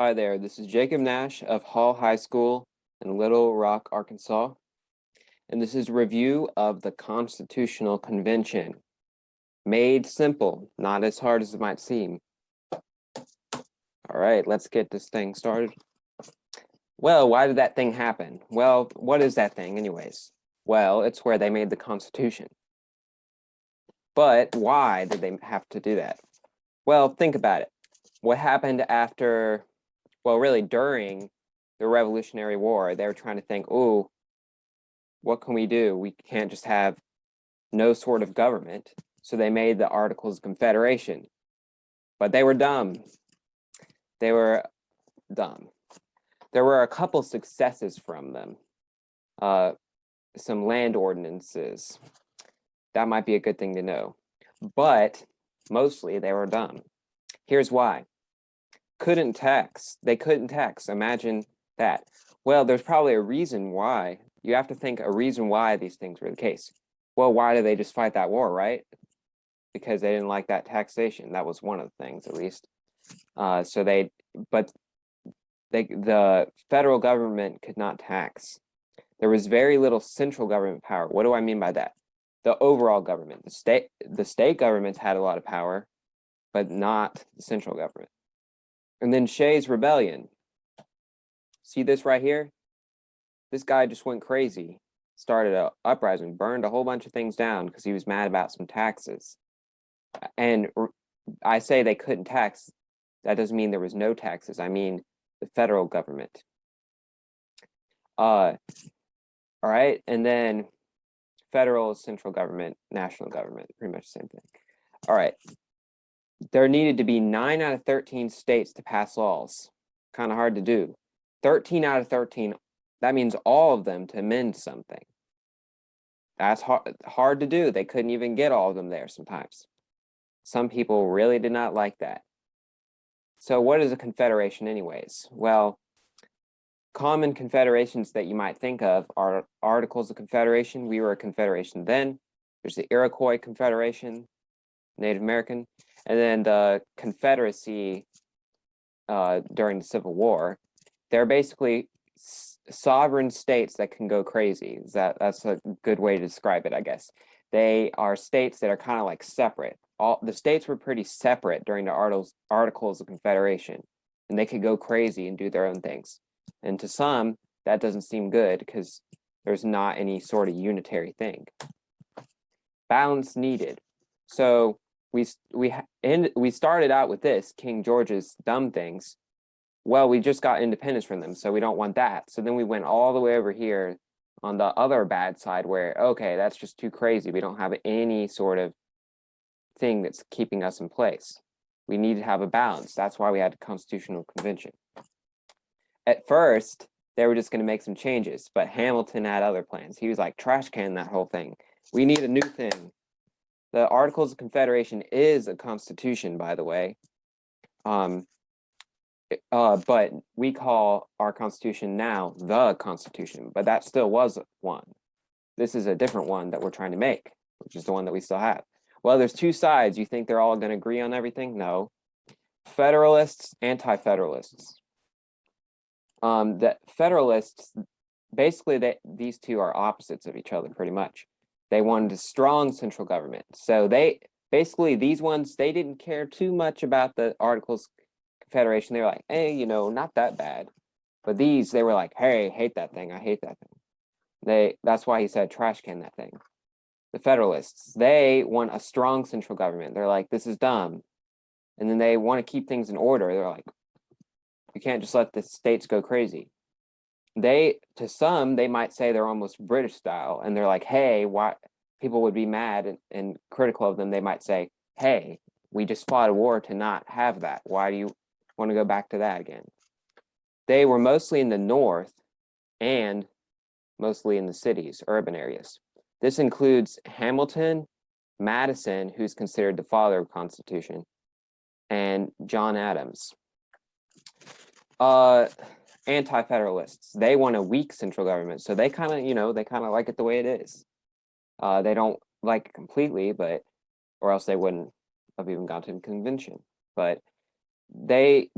Hi there, this is Jacob Nash of Hall High School in Little Rock, Arkansas, and this is a review of the Constitutional Convention. Made simple, not as hard as it might seem. All right, let's get this thing started. Well, why did that thing happen? Well, what is that thing anyways? Well, it's where they made the Constitution. But why did they have to do that? Well, think about it. What happened after, well, really during the Revolutionary War, they were trying to think, oh, what can we do? We can't just have no sort of government. So they made the Articles of Confederation. But they were dumb. They were dumb. There were a couple successes from them. Some land ordinances. That might be a good thing to know. But mostly they were dumb. Here's why. Couldn't tax. They couldn't tax. Imagine that. Well, there's probably a reason why. You have to think a reason why these things were the case. Well, why did they just fight that war, right? Because they didn't like that taxation. That was one of the things, at least. The federal government could not tax. There was very little central government power. What do I mean by that? The overall government. The state governments had a lot of power, but not the central government. And then Shays' Rebellion. See this right here? This guy just went crazy, started an uprising, burned a whole bunch of things down because he was mad about some taxes. And I say they couldn't tax. That doesn't mean there was no taxes. I mean the federal government. All right, and then federal, central government, national government, pretty much the same thing. All right. There needed to be 9 out of 13 states to pass laws. Kind of hard to do. 13 out of 13, that means all of them to amend something. That's hard to do. They couldn't even get all of them there sometimes. Some people really did not like that. So what is a confederation anyways? Well, common confederations that you might think of are Articles of Confederation. We were a confederation then. There's the Iroquois Confederation, Native American, and then the Confederacy during the Civil War. They're basically sovereign states that can go crazy. That's a good way to describe it, I guess. They are states that are kind of like separate. All the states were pretty separate during the Articles of Confederation, and they could go crazy and do their own things. And to some, that doesn't seem good because there's not any sort of unitary thing. Balance needed. So we started out with this, King George's dumb things. Well, we just got independence from them, so we don't want that. So then we went all the way over here on the other bad side where, okay, that's just too crazy. We don't have any sort of thing that's keeping us in place. We need to have a balance. That's why we had a constitutional convention. At first, they were just going to make some changes, but Hamilton had other plans. He was like, trash can that whole thing. We need a new thing. The Articles of Confederation is a constitution, by the way. But we call our constitution now the Constitution, but that still was one. This is a different one that we're trying to make, which is the one that we still have. Well, there's two sides. You think they're all going to agree on everything? No. Federalists, anti-federalists. The Federalists, basically, these two are opposites of each other, pretty much. They wanted a strong central government. So basically, these ones, they didn't care too much about the Articles Confederation. They were like, hey, not that bad. But these, they were like, hey, hate that thing. I hate that thing. That's why he said trash can that thing. The Federalists, they want a strong central government. They're like, this is dumb. And then they want to keep things in order. They're like, you can't just let the states go crazy. To some, they might say they're almost British style. And they're like, hey, why people would be mad and critical of them. They might say, hey, we just fought a war to not have that. Why do you want to go back to that again? They were mostly in the north and mostly in the cities, urban areas. This includes Hamilton, Madison, who's considered the father of the Constitution, and John Adams. Anti-federalists, they want a weak central government, so they kind of like it the way it is. They don't like it completely, or else they wouldn't have even gone to the convention. But they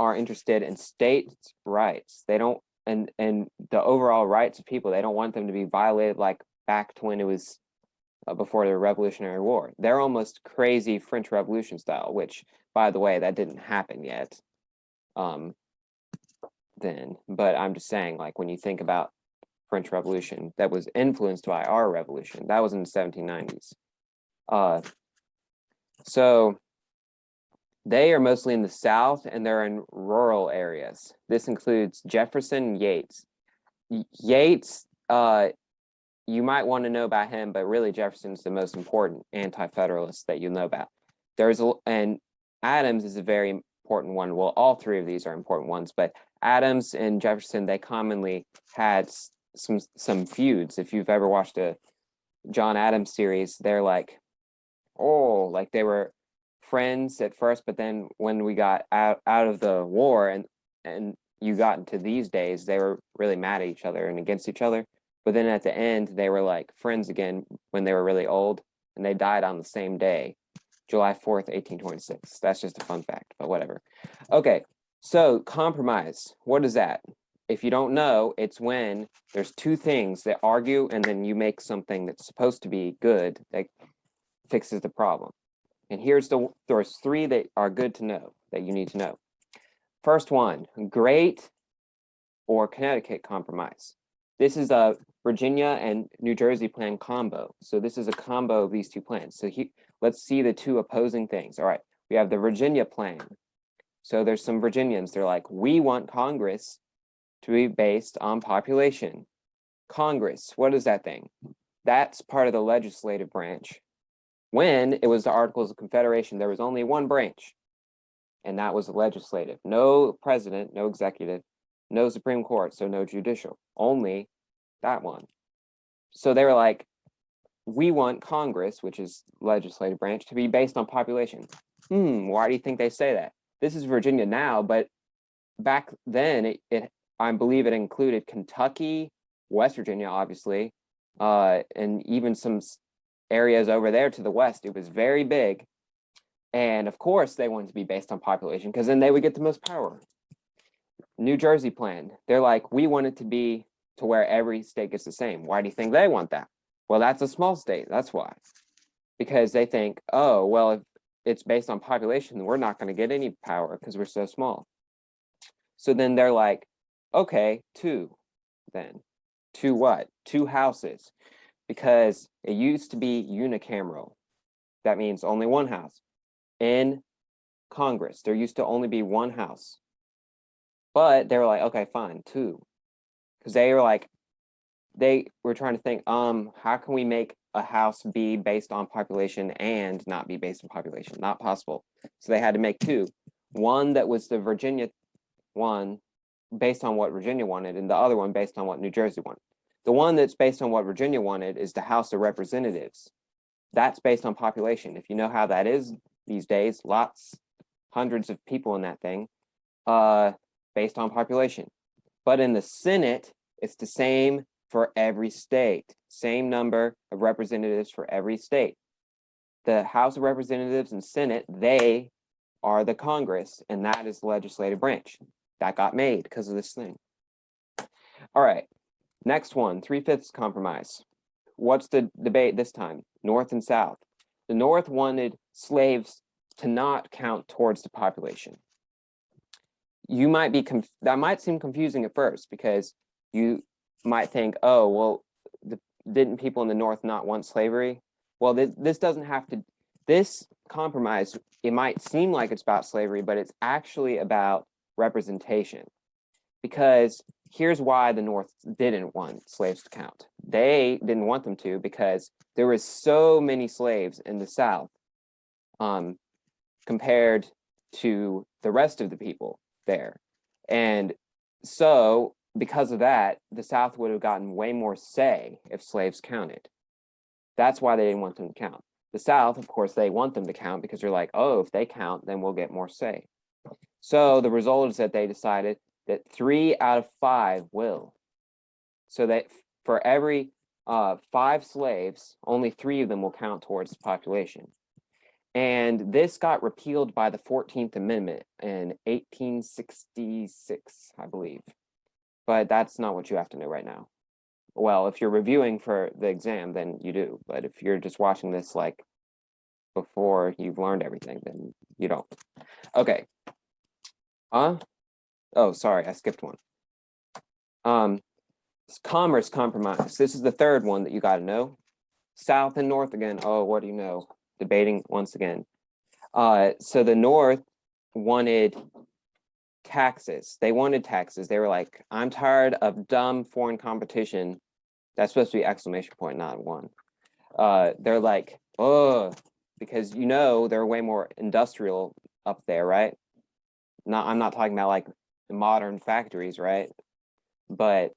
are interested in states' rights. They don't, and the overall rights of people. They don't want them to be violated like back to when it was before the Revolutionary War. They're almost crazy French Revolution style, which, by the way, that didn't happen yet. Then, but I'm just saying, like when you think about French Revolution, that was influenced by our revolution. That was in the 1790s. So they are mostly in the South and they're in rural areas. This includes Jefferson and Yates. Yates, you might want to know about him, but really Jefferson's the most important anti-federalist that you know about. And Adams is a very important one. Well, all three of these are important ones, but Adams and Jefferson, they commonly had some feuds. If you've ever watched a John Adams series, they're like, oh, like they were friends at first, but then when we got out of the war and you got into these days, they were really mad at each other and against each other. But then at the end, they were like friends again when they were really old, and they died on the same day, July 4th, 1826. That's just a fun fact, but whatever. Okay, so compromise, what is that? If you don't know, it's when there's two things that argue and then you make something that's supposed to be good that fixes the problem. And there's three that are good to know, that you need to know. First one, Great or Connecticut Compromise. This is a Virginia and New Jersey plan combo. So this is a combo of these two plans. So let's see the two opposing things. All right, we have the Virginia plan. So there's some Virginians, they're like, we want Congress to be based on population. Congress, what is that thing? That's part of the legislative branch. When it was the Articles of Confederation, there was only one branch, and that was the legislative. No president, no executive, no Supreme Court, so no judicial, only that one. So they were like, we want Congress, which is legislative branch, to be based on population. Why do you think they say that? This is Virginia now, but back then, I believe it included Kentucky, West Virginia, obviously, and even some areas over there to the west. It was very big. And of course, they wanted to be based on population because then they would get the most power. New Jersey plan, they're like, we want it to be to where every state gets the same. Why do you think they want that? Well, that's a small state. That's why. Because they think, oh, well, if it's based on population, then we're not going to get any power because we're so small. So then they're like, okay, two then. Two what? Two houses. Because it used to be unicameral. That means only one house. In Congress, there used to only be one house. But they were like, okay, fine, two. Because they were trying to think, how can we make a house be based on population and not be based on population? Not possible. So they had to make two. One that was the Virginia one, based on what Virginia wanted, and the other one based on what New Jersey wanted. The one that's based on what Virginia wanted is the House of Representatives. That's based on population. If you know how that is these days, hundreds of people in that thing, based on population. But in the Senate, it's the same for every state. Same number of representatives for every state. The House of Representatives and Senate, they are the Congress, and that is the legislative branch. That got made because of this thing. All right. Next one, 3/5 compromise. What's the debate this time? North and South. The North wanted slaves to not count towards the population. You might be, that might seem confusing at first because you might think, oh, well, didn't people in the North not want slavery? Well, this doesn't have to, this compromise, it might seem like it's about slavery, but it's actually about representation. Because here's why the North didn't want slaves to count. They didn't want them to because there was so many slaves in the South compared to the rest of the people there. And so because of that, the South would have gotten way more say if slaves counted. That's why they didn't want them to count. The South, of course, they want them to count because they're like, oh, if they count, then we'll get more say. So the result is that they decided that 3 out of 5 will. So that for every 5 slaves, only 3 of them will count towards the population. And this got repealed by the 14th Amendment in 1866, I believe. But that's not what you have to know right now. Well, if you're reviewing for the exam, then you do. But if you're just watching this like before you've learned everything, then you don't. Okay. Oh, sorry, I skipped one. Commerce compromise. This is the third one that you got to know. South and North again. Oh, what do you know? Debating once again. So the North wanted taxes. They wanted taxes. They were like, I'm tired of dumb foreign competition. That's supposed to be exclamation point, not one. They're like, oh, because they're way more industrial up there, right? I'm not talking about like modern factories, right? But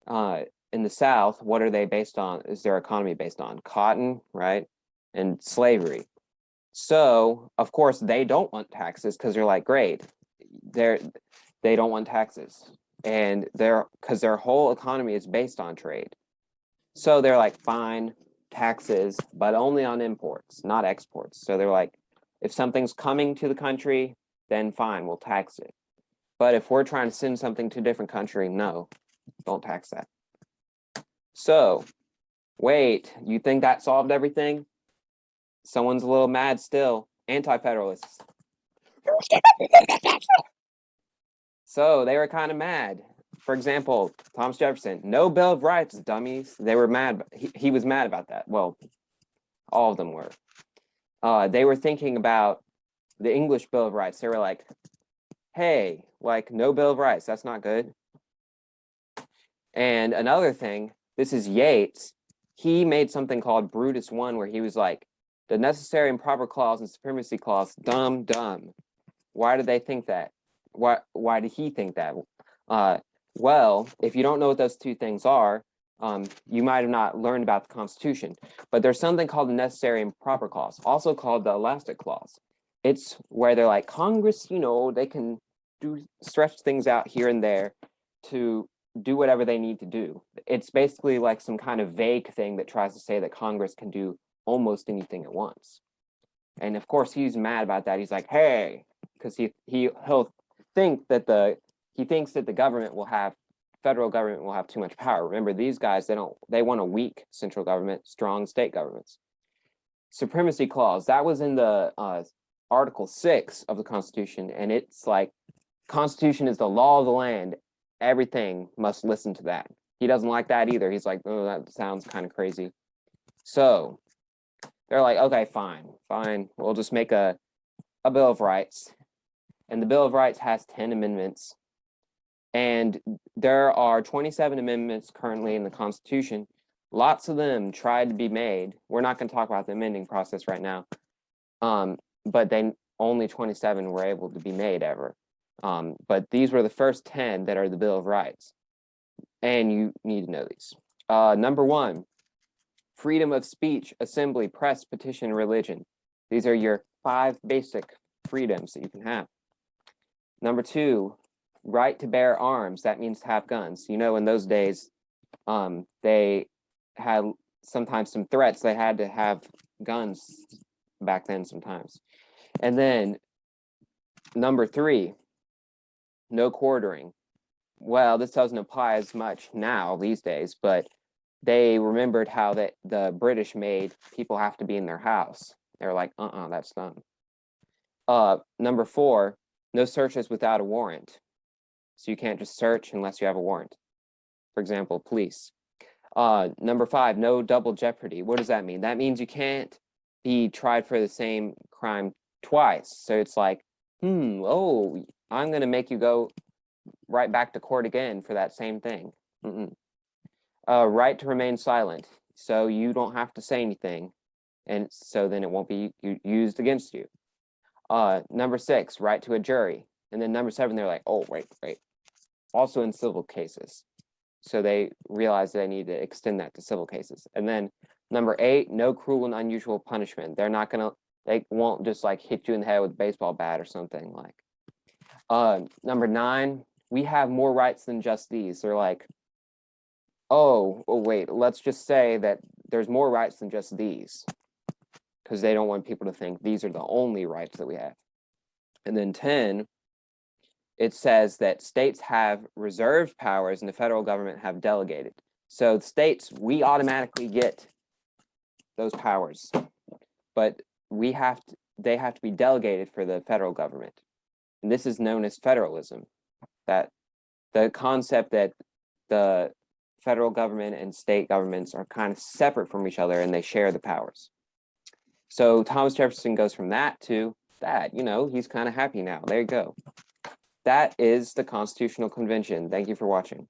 in the South, what are they based on? Is their economy based on? Cotton, right? And slavery. So of course they don't want taxes because they're like, great, they don't want taxes, and because their whole economy is based on trade. So they're like, fine, taxes, but only on imports, not exports. So they're like, if something's coming to the country, then fine, we'll tax it. But if we're trying to send something to a different country, no, don't tax that. So, wait, you think that solved everything? Someone's a little mad still. Anti-federalists. So they were kind of mad. For example, Thomas Jefferson, no Bill of Rights, dummies. They were mad. He was mad about that. Well, all of them were. They were thinking about the English Bill of Rights. They were like, hey, like no Bill of Rights, that's not good. And another thing, this is Yates. He made something called Brutus I, where he was like, the necessary and proper clause and supremacy clause, dumb. Why did they think that? Why did he think that? Well, if you don't know what those two things are, you might have not learned about the Constitution, but there's something called the necessary and proper clause, also called the elastic clause. It's where they're like, Congress, they can stretch things out here and there to do whatever they need to do. It's basically like some kind of vague thing that tries to say that Congress can do almost anything at once. And of course, he's mad about that. He's like, hey, because he'll think that he thinks that the federal government will have too much power. Remember, these guys, they want a weak central government, strong state governments. Supremacy clause, that was in the Article 6 of the Constitution, and it's like, Constitution is the law of the land. Everything must listen to that. He doesn't like that either. He's like, oh, that sounds kind of crazy. So they're like, okay, fine. We'll just make a Bill of Rights. And the Bill of Rights has 10 amendments. And there are 27 amendments currently in the Constitution. Lots of them tried to be made. We're not going to talk about the amending process right now. But only 27 were able to be made ever. But these were the first 10 that are the Bill of Rights. And you need to know these. Number 1, freedom of speech, assembly, press, petition, religion. These are your 5 basic freedoms that you can have. Number 2, right to bear arms. That means to have guns. In those days, they had sometimes some threats. They had to have guns back then sometimes. And then number 3, no quartering. Well, this doesn't apply as much now these days, but they remembered how the British made people have to be in their house. They're like, that's dumb. Number 4, no searches without a warrant. So you can't just search unless you have a warrant. For example, police. Number 5, no double jeopardy. What does that mean? That means you can't be tried for the same crime twice. So it's like, I'm going to make you go right back to court again for that same thing. Right to remain silent. So you don't have to say anything. And so then it won't be used against you. Number 6, right to a jury. And then number 7, they're like, oh, wait. Also in civil cases. So they realized they need to extend that to civil cases. And then number 8, no cruel and unusual punishment. They won't just like hit you in the head with a baseball bat or something like. Number 9, we have more rights than just these. They're like, oh wait, let's just say that there's more rights than just these. because they don't want people to think these are the only rights that we have. And then 10, it says that states have reserved powers and the federal government have delegated. So the states, we automatically get those powers, but they have to be delegated for the federal government. And this is known as federalism, that the concept that the federal government and state governments are kind of separate from each other and they share the powers. So Thomas Jefferson goes from that to that, he's kind of happy now. There you go. That is the Constitutional Convention. Thank you for watching.